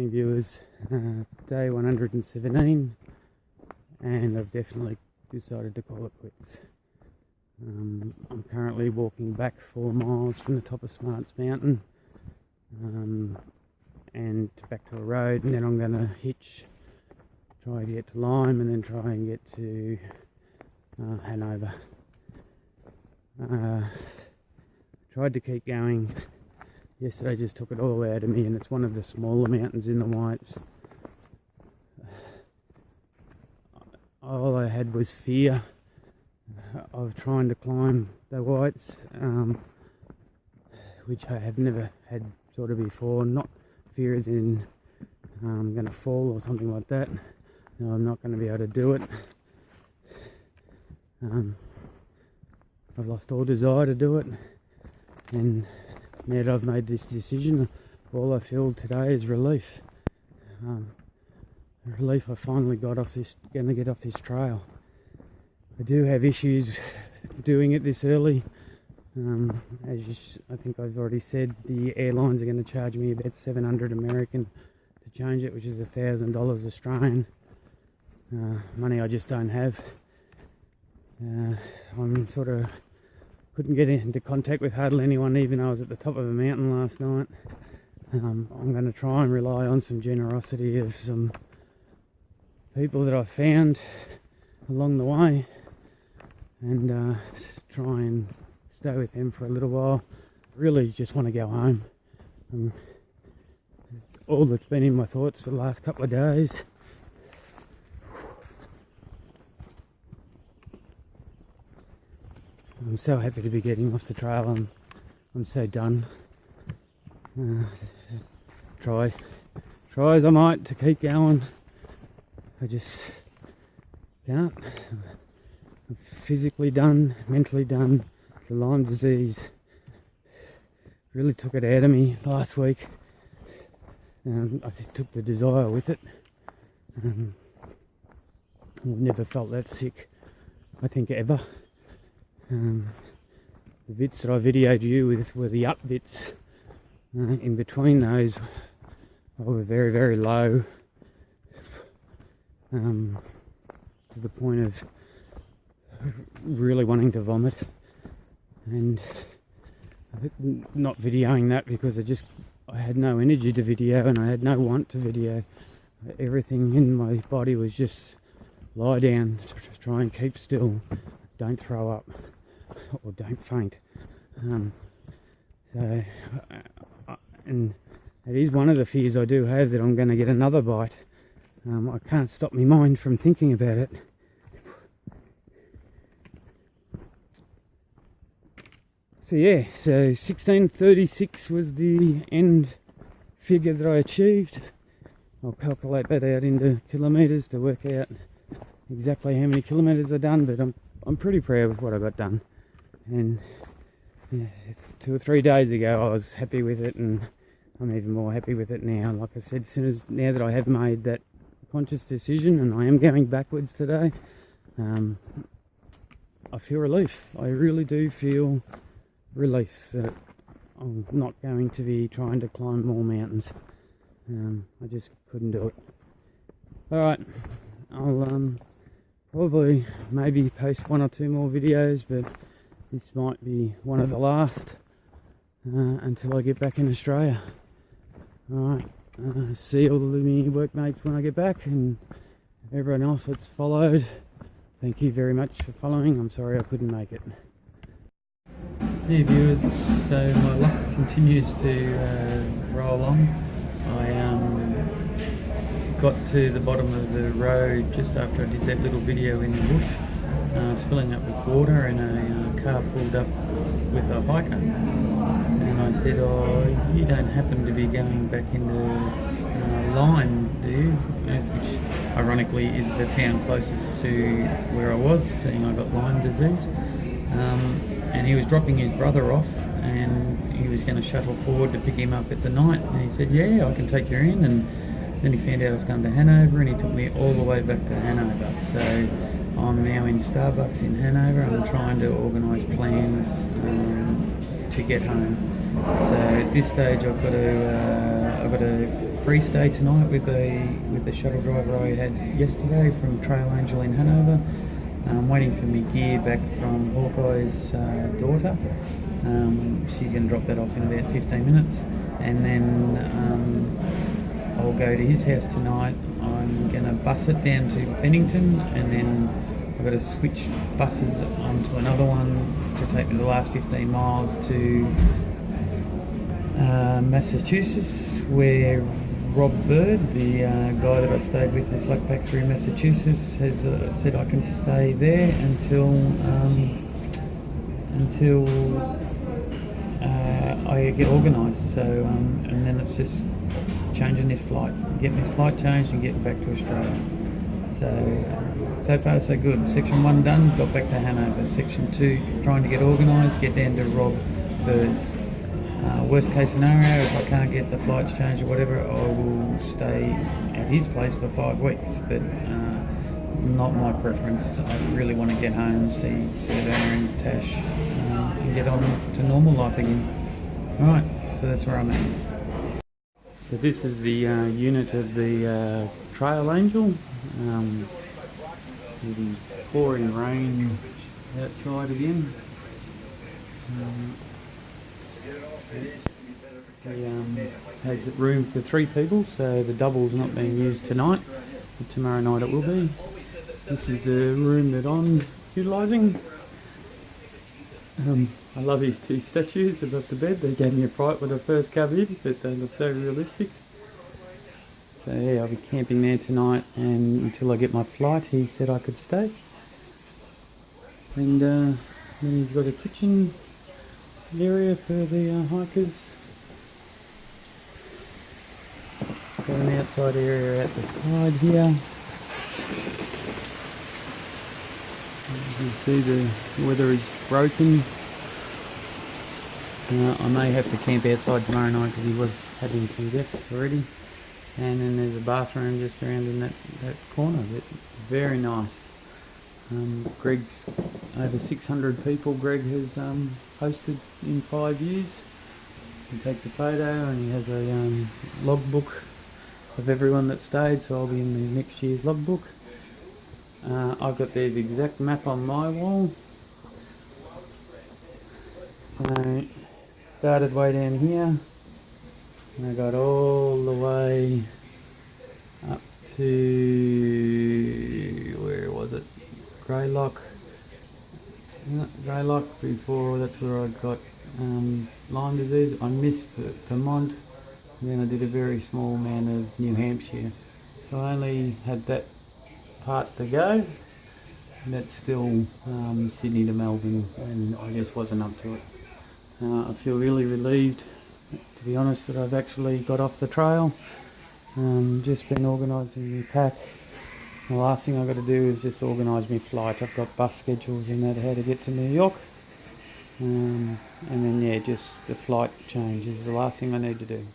Morning viewers, day 117, and I've definitely decided to call it quits. I'm currently walking back 4 miles from the top of Smarts Mountain and back to a road, and then I'm going to hitch, try to get to Lyme, and then try and get to Hanover. Tried to keep going. Yesterday just took it all out of me, and it's one of the smaller mountains in the Whites. All I had was fear of trying to climb the Whites, which I have never had sort of before. Not fear as in I'm going to fall or something like that. No, I'm not going to be able to do it. I've lost all desire to do it, and now that I've made this decision, all I feel today is relief. Relief I finally going to get off this trail. I do have issues doing it this early. I think I've already said, the airlines are going to charge me about $700 American to change it, which is $1,000 Australian. Money I just don't have. I'm sort of couldn't get into contact with hardly anyone, even though I was at the top of a mountain last night. I'm going to try and rely on some generosity of some people that I've found along the way, and try and stay with them for a little while. Really just want to go home. It's all that's been in my thoughts for the last couple of days. I'm so happy to be getting off the trail. I'm so done. Try as I might to keep going, I just can't. I'm physically done, mentally done. The Lyme disease really took it out of me last week. I just took the desire with it. I've never felt that sick, I think, ever. The bits that I videoed you with were the up bits. In between those, I were very, very low, to the point of really wanting to vomit, and not videoing that because I had no energy to video, and I had no want to video. Everything in my body was just lie down, try and keep still, don't throw up, or don't faint. And it is one of the fears I do have, that I'm going to get another bite. I can't stop my mind from thinking about it. So yeah, so 1636 was the end figure that I achieved. I'll calculate that out into kilometres to work out exactly how many kilometres I've done, but I'm pretty proud of what I got done. And yeah, 2 or 3 days ago I was happy with it, and I'm even more happy with it now. Like I said, now that I have made that conscious decision and I am going backwards today, I feel relief. I really do feel relief that I'm not going to be trying to climb more mountains. I just couldn't do it. Alright, I'll probably maybe post 1 or 2 more videos, but this might be one of the last until I get back in Australia. Alright, see all the new workmates when I get back, and everyone else that's followed. Thank you very much for following. I'm sorry I couldn't make it. Hey viewers, so my luck continues to roll on. I got to the bottom of the road just after I did that little video in the bush. I was filling up with water, and a car pulled up with a hiker, and I said, "Oh, you don't happen to be going back into Lyme, do you?" Which ironically is the town closest to where I was, seeing I got Lyme disease. And he was dropping his brother off, and he was going to shuttle forward to pick him up at the night, and he said, "Yeah, I can take you in." And then he found out I was going to Hanover, and he took me all the way back to Hanover. So I'm now in Starbucks in Hanover. I'm trying to organise plans to get home. So at this stage I've got a free stay tonight with the shuttle driver I had yesterday from Trail Angel in Hanover. I'm waiting for my gear back from Hawkeye's daughter. She's going to drop that off in about 15 minutes, and then I'll go to his house tonight. I'm going to bus it down to Bennington, and then I've got to switch buses onto another one to take me the last 15 miles to Massachusetts, where Rob Bird, the guy that I stayed with in Slackpack through Massachusetts, has said I can stay there until I get organised. So and then it's just changing this flight, getting this flight changed, and getting back to Australia. So far so good. Section 1 done, got back to Hanover. Section 2, trying to get organised, get down to Rob Bird's. Worst case scenario, if I can't get the flights changed or whatever, I will stay at his place for 5 weeks, but not my preference. I really want to get home, see Savannah and Tash, and get on to normal life again. Right, so that's where I'm at. So this is the unit of the Trail Angel. It is pouring rain outside again. He has room for 3 people, so the double's not being used tonight, but tomorrow night it will be. This is the room that I'm utilising. I love these 2 statues above the bed. They gave me a fright when I first came in, but they look so realistic. So yeah, I'll be camping there tonight, and until I get my flight, he said I could stay. And then he's got a kitchen area for the hikers. Got an outside area at the side here. You can see the weather is broken. I may have to camp outside tomorrow night because he was having some guests already. And then there's a bathroom just around in that corner. But very nice. Greg's over 600 people Greg has hosted in 5 years. He takes a photo and he has a logbook of everyone that stayed, so I'll be in the next year's logbook. I've got the exact map on my wall. So started way down here, and I got all the way up to, where was it? Greylock before, that's where I got Lyme disease. I missed Vermont, and then I did a very small amount of New Hampshire. So I only had that part to go, and that's still Sydney to Melbourne, and I just wasn't up to it. I feel really relieved, to be honest, that I've actually got off the trail. Just been organising my pack. The last thing I've got to do is just organise my flight. I've got bus schedules in that, how to get to New York. And then yeah, just the flight change is the last thing I need to do.